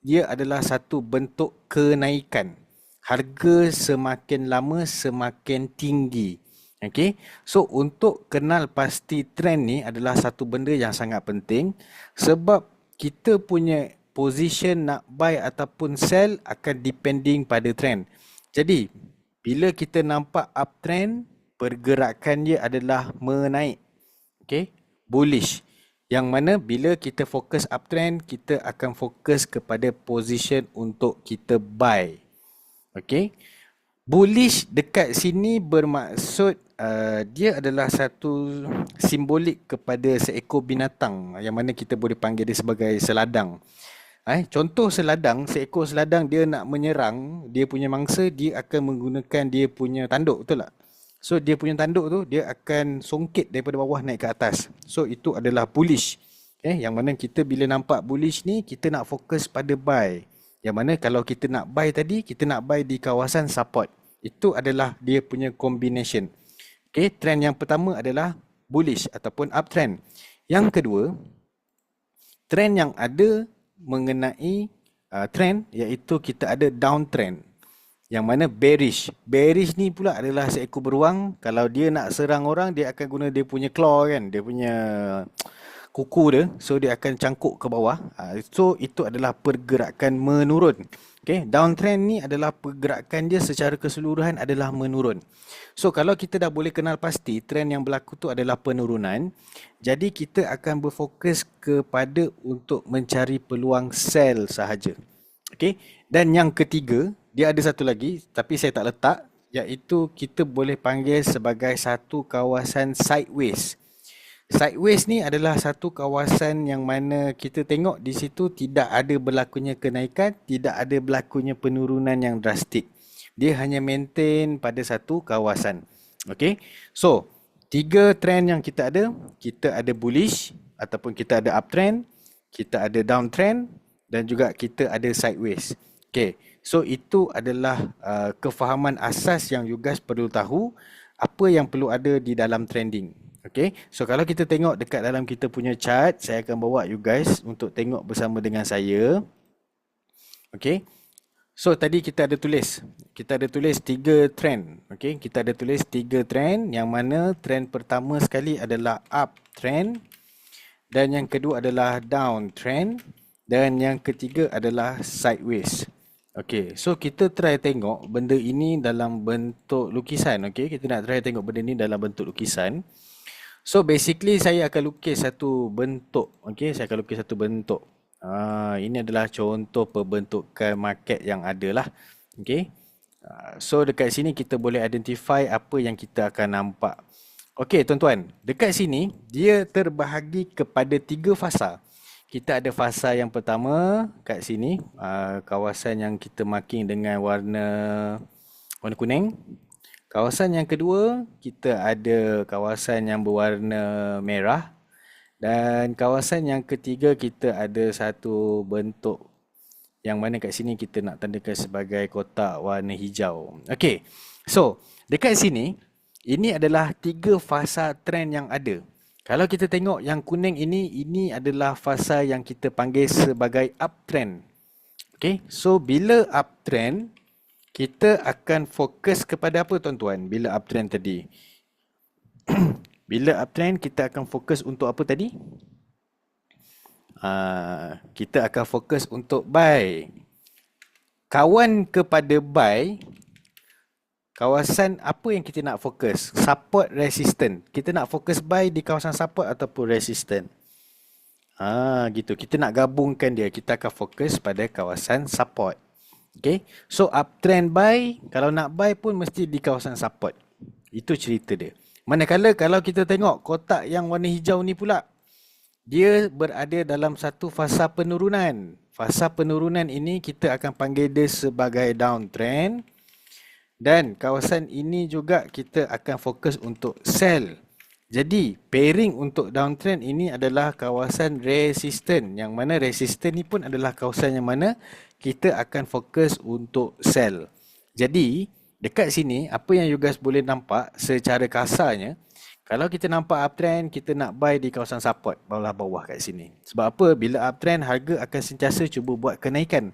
Speaker 1: dia adalah satu bentuk kenaikan. Harga semakin lama semakin tinggi. Okey. So untuk kenal pasti trend ni adalah satu benda yang sangat penting sebab kita punya position nak buy ataupun sell akan depending pada trend. Jadi, bila kita nampak uptrend, pergerakan dia adalah menaik. Okay? Bullish. Yang mana bila kita fokus uptrend, kita akan fokus kepada position untuk kita buy. Okay? Bullish dekat sini bermaksud dia adalah satu simbolik kepada seekor binatang yang mana kita boleh panggil dia sebagai seladang. Contoh seladang, seekor seladang dia nak menyerang dia punya mangsa, dia akan menggunakan dia punya tanduk, betul tak? So dia punya tanduk tu dia akan songkit daripada bawah naik ke atas. So itu adalah bullish. Yang mana kita bila nampak bullish ni, kita nak fokus pada buy. Yang mana kalau kita nak buy tadi, kita nak buy di kawasan support. Itu adalah dia punya combination. Trend yang pertama adalah bullish ataupun uptrend. Yang kedua, trend yang ada mengenai trend iaitu kita ada downtrend. Yang mana bearish. Bearish ni pula adalah seekor beruang. Kalau dia nak serang orang, dia akan guna dia punya claw kan. Dia punya kuku dia. So dia akan cangkuk ke bawah. So itu adalah pergerakan menurun. Downtrend ni adalah pergerakan dia secara keseluruhan adalah menurun. So kalau kita dah boleh kenal pasti trend yang berlaku tu adalah penurunan, jadi kita akan berfokus kepada untuk mencari peluang sell sahaja. Dan yang ketiga, dia ada satu lagi tapi saya tak letak, iaitu kita boleh panggil sebagai satu kawasan sideways. Sideways ni adalah satu kawasan yang mana kita tengok di situ tidak ada berlakunya kenaikan, tidak ada berlakunya penurunan yang drastik. Dia hanya maintain pada satu kawasan. So 3 trend yang kita ada bullish ataupun kita ada uptrend, kita ada downtrend dan juga kita ada sideways. So itu adalah kefahaman asas yang you guys perlu tahu apa yang perlu ada di dalam trending. So kalau kita tengok dekat dalam kita punya chart, saya akan bawa you guys untuk tengok bersama dengan saya. So tadi kita ada tulis 3 trend. Kita ada tulis 3 trend yang mana trend pertama sekali adalah uptrend dan yang kedua adalah downtrend dan yang ketiga adalah sideways. So kita try tengok benda ini dalam bentuk lukisan. Kita nak try tengok benda ini dalam bentuk lukisan. So basically saya akan lukis satu bentuk. Saya akan lukis satu bentuk. Ini adalah contoh pembentukan market yang ada lah. So dekat sini kita boleh identify apa yang kita akan nampak. Tuan-tuan, dekat sini dia terbahagi kepada 3 fasa. Kita ada fasa yang pertama kat sini, kawasan yang kita marking dengan warna kuning. Kawasan yang kedua, kita ada kawasan yang berwarna merah. Dan kawasan yang ketiga, kita ada satu bentuk yang mana kat sini kita nak tandakan sebagai kotak warna hijau. So dekat sini, ini adalah 3 fasa trend yang ada. Kalau kita tengok yang kuning ini adalah fasa yang kita panggil sebagai uptrend. Okay, so bila uptrend, kita akan fokus kepada apa tuan-tuan? Bila uptrend tadi? Bila uptrend, kita akan fokus untuk apa tadi? Kita akan fokus untuk buy. Kawan kepada buy, kawasan apa yang kita nak fokus? Support, resistance. Kita nak fokus buy di kawasan support ataupun resistance. Gitu. Kita nak gabungkan dia. Kita akan fokus pada kawasan support. Okay. So uptrend buy, kalau nak buy pun mesti di kawasan support. Itu cerita dia. Manakala kalau kita tengok kotak yang warna hijau ni pula, dia berada dalam satu fasa penurunan. Fasa penurunan ini kita akan panggil dia sebagai downtrend. Dan kawasan ini juga kita akan fokus untuk sell. Jadi pairing untuk downtrend ini adalah kawasan resistance. Yang mana resistance ni pun adalah kawasan yang mana kita akan fokus untuk sell. Jadi dekat sini apa yang you guys boleh nampak secara kasarnya, kalau kita nampak uptrend, kita nak buy di kawasan support bawah-bawah kat sini. Sebab apa? Bila uptrend, harga akan sentiasa cuba buat kenaikan.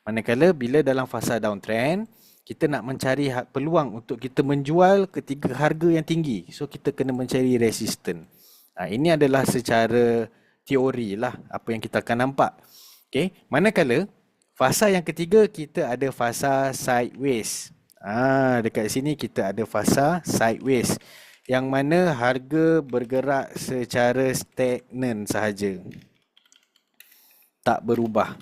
Speaker 1: Manakala bila dalam fasa downtrend, kita nak mencari peluang untuk kita menjual ketika harga yang tinggi. So kita kena mencari resistance. Ini adalah secara teori lah apa yang kita akan nampak. Okay. Manakala fasa yang ketiga, kita ada fasa sideways. Dekat sini kita ada fasa sideways, yang mana harga bergerak secara stagnan sahaja, tak berubah.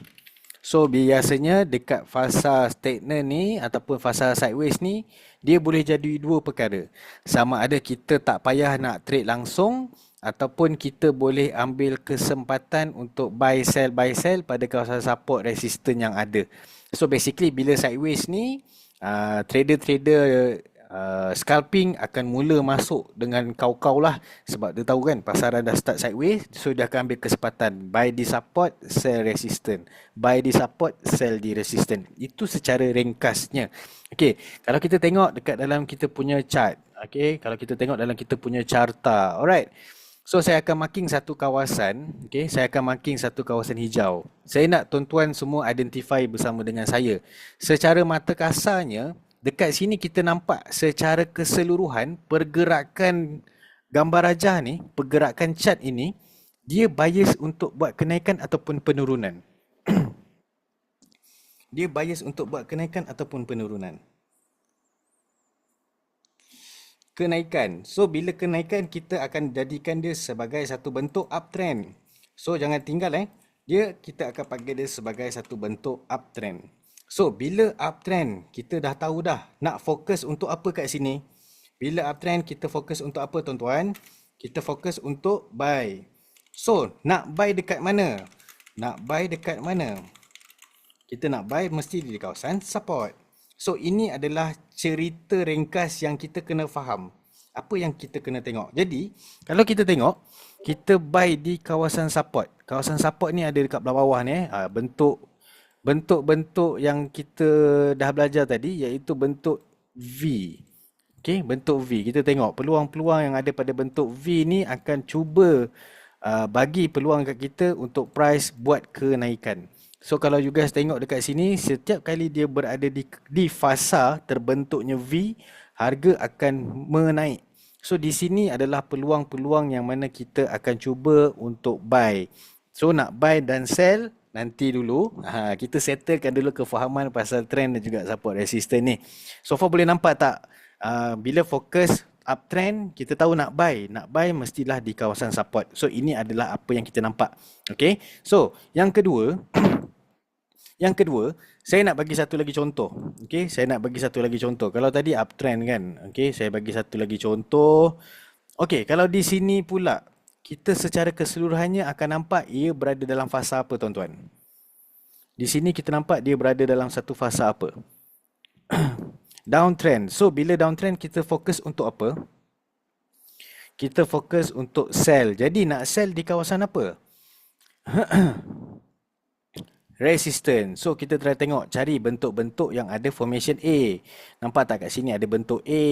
Speaker 1: So biasanya dekat fasa stagnan ni ataupun fasa sideways ni, dia boleh jadi dua perkara. Sama ada kita tak payah nak trade langsung, ataupun kita boleh ambil kesempatan untuk buy sell pada kawasan support resistance yang ada. So basically bila sideways ni, trader-trader scalping akan mula masuk dengan kau-kau lah. Sebab dia tahu kan pasaran dah start sideways, so dia akan ambil kesempatan buy di support, sell resistance, buy di support, sell di resistance. Itu secara ringkasnya. Okay, kalau kita tengok dekat dalam kita punya chart, okay, kalau kita tengok dalam kita punya carta, alright. So saya akan marking satu kawasan, okay, saya akan marking satu kawasan hijau. Saya nak tuan-tuan semua identify bersama dengan saya. Secara mata kasarnya, dekat sini kita nampak secara keseluruhan pergerakan gambar rajah ni, pergerakan chart ini, dia bias untuk buat kenaikan ataupun penurunan. Dia bias untuk buat kenaikan ataupun penurunan. Kenaikan. So bila kenaikan, kita akan jadikan dia sebagai satu bentuk uptrend. So jangan tinggal dia, kita akan panggil dia sebagai satu bentuk uptrend. So bila uptrend, kita dah tahu dah nak fokus untuk apa kat sini. Bila uptrend, kita fokus untuk apa tuan-tuan? Kita fokus untuk buy. So nak buy dekat mana? Nak buy dekat mana? Kita nak buy mesti di kawasan support. So ini adalah cerita ringkas yang kita kena faham. Apa yang kita kena tengok. Jadi kalau kita tengok, kita buy di kawasan support. Kawasan support ni ada dekat bawah ni. Bentuk-bentuk yang kita dah belajar tadi, iaitu bentuk V. Okay, bentuk V. Kita tengok peluang-peluang yang ada pada bentuk V ni akan cuba bagi peluang kat kita untuk price buat kenaikan. So kalau you guys tengok dekat sini, setiap kali dia berada di fasa terbentuknya V, harga akan menaik. So di sini adalah peluang-peluang yang mana kita akan cuba untuk buy. So nak buy dan sell nanti dulu. Kita settlekan dulu kefahaman pasal trend dan juga support resistance ni. So far boleh nampak tak? Bila fokus uptrend, kita tahu nak buy. Nak buy mestilah di kawasan support. So ini adalah apa yang kita nampak. Okay. So yang kedua, saya nak bagi satu lagi contoh. Okay, saya nak bagi satu lagi contoh. Kalau tadi uptrend kan. Okay, saya bagi satu lagi contoh. Okay, kalau di sini pula, kita secara keseluruhannya akan nampak ia berada dalam fasa apa tuan-tuan? Di sini kita nampak dia berada dalam satu fasa apa? Downtrend. So bila downtrend, kita fokus untuk apa? Kita fokus untuk sell. Jadi nak sell di kawasan apa? Resistance. So kita try tengok, cari bentuk-bentuk yang ada formation A. Nampak tak kat sini ada bentuk A?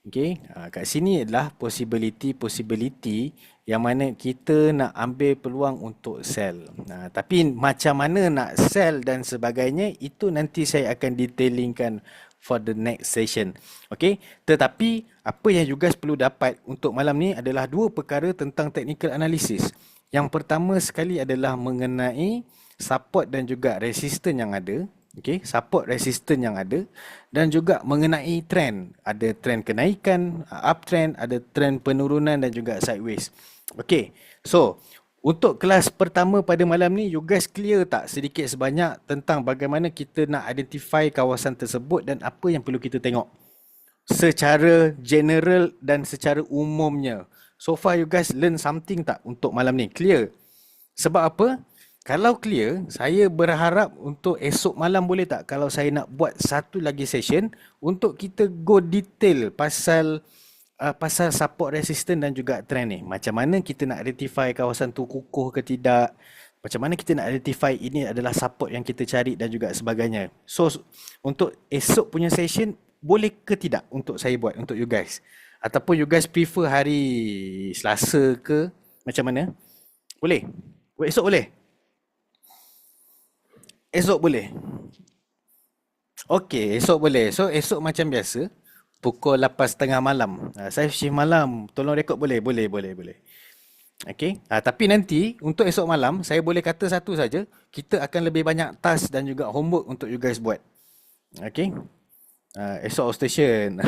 Speaker 1: Okay, kat sini adalah possibility yang mana kita nak ambil peluang untuk sell. Tapi macam mana nak sell dan sebagainya, itu nanti saya akan detailingkan for the next session. Okay, tetapi apa yang you guys perlu dapat untuk malam ni adalah dua perkara tentang technical analysis. Yang pertama sekali adalah mengenai support dan juga resistance yang ada. Okay, support resistance yang ada dan juga mengenai trend. Ada trend kenaikan, uptrend, ada trend penurunan dan juga sideways. Okay, so untuk kelas pertama pada malam ni, you guys clear tak sedikit sebanyak tentang bagaimana kita nak identify kawasan tersebut dan apa yang perlu kita tengok secara general dan secara umumnya. So far you guys learn something tak untuk malam ni? Clear? Sebab apa? Kalau clear, saya berharap untuk esok malam boleh tak kalau saya nak buat satu lagi session untuk kita go detail pasal support resistance dan juga trend ni. Macam mana kita nak rectify kawasan tu kukuh ke tidak? Macam mana kita nak rectify ini adalah support yang kita cari dan juga sebagainya. So untuk esok punya session boleh ke tidak untuk saya buat untuk you guys? Ataupun you guys prefer hari Selasa ke macam mana? Boleh? Esok boleh? Esok boleh? Okey, esok boleh. So esok macam biasa, pukul 8.30 malam. Saya shift malam. Tolong rekod boleh? Boleh, boleh, boleh. Okey. Tapi nanti untuk esok malam, saya boleh kata satu saja, kita akan lebih banyak task dan juga homework untuk you guys buat. Okey. Esok outstation.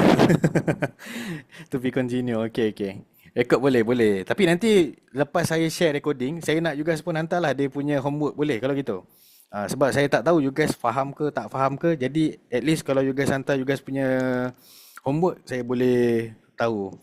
Speaker 1: To be continue. Okey, okey. Rekod boleh, boleh. Tapi nanti lepas saya share recording, saya nak you guys pun hantarlah dia punya homework, boleh kalau gitu. Sebab saya tak tahu you guys faham ke tak faham ke. Jadi at least kalau you guys hantar you guys punya homework, saya boleh tahu.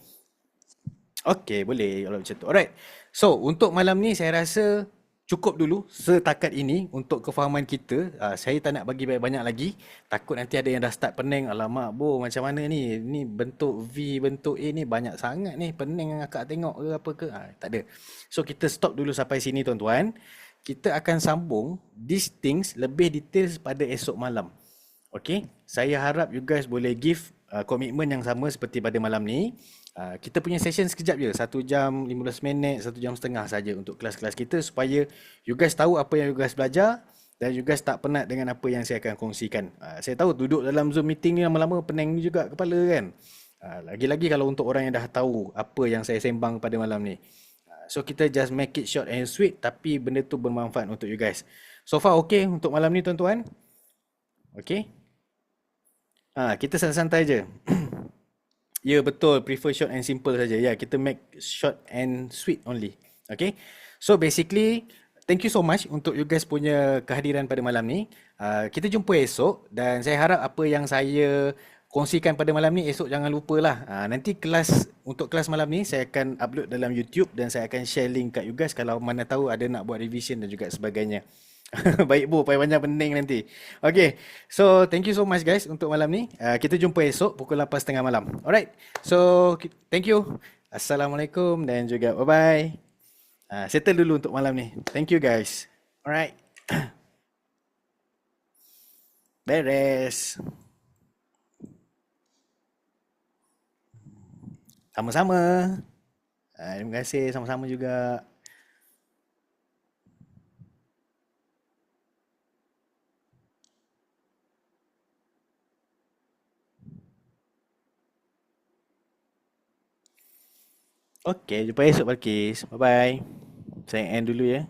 Speaker 1: Okey, boleh kalau macam tu. Alright. So, untuk malam ni saya rasa cukup dulu setakat ini untuk kefahaman kita. Saya tak nak bagi banyak-banyak lagi. Takut nanti ada yang dah start pening. Alamak, bo macam mana ni? Ni bentuk V, bentuk A ni banyak sangat ni. Pening akak tengok ke apa ke? Tak ada. So, kita stop dulu sampai sini tuan-tuan. Kita akan sambung these things lebih detail pada esok malam. Okay, saya harap you guys boleh give komitmen yang sama seperti pada malam ni. Kita punya session sekejap je, 1 jam 15 minit, 1 jam setengah saja untuk kelas-kelas kita supaya you guys tahu apa yang you guys belajar dan you guys tak penat dengan apa yang saya akan kongsikan. Saya tahu duduk dalam Zoom meeting ni lama-lama pening juga kepala kan. Lagi-lagi kalau untuk orang yang dah tahu apa yang saya sembang pada malam ni. So kita just make it short and sweet tapi benda tu bermanfaat untuk you guys. So far okay untuk malam ni tuan-tuan? Okay? Kita santai-santai je. Ya betul, prefer short and simple saja. Ya, kita make short and sweet only. Okay. So basically, thank you so much untuk you guys punya kehadiran pada malam ni. Kita jumpa esok dan saya harap apa yang saya kongsikan pada malam ni esok jangan lupalah. Nanti untuk kelas malam ni saya akan upload dalam YouTube dan saya akan share link kat you guys kalau mana tahu ada nak buat revision dan juga sebagainya. Baik bu, payah banyak pening nanti. Okay, so thank you so much guys untuk malam ni. Kita jumpa esok pukul 8.30 malam. Alright, so thank you. Assalamualaikum dan juga bye-bye. Settle dulu untuk malam ni. Thank you guys. Alright. Beres. Sama-sama. Terima kasih, sama-sama juga. Okay, jumpa esok Balkis. Bye-bye. Saya end dulu ya.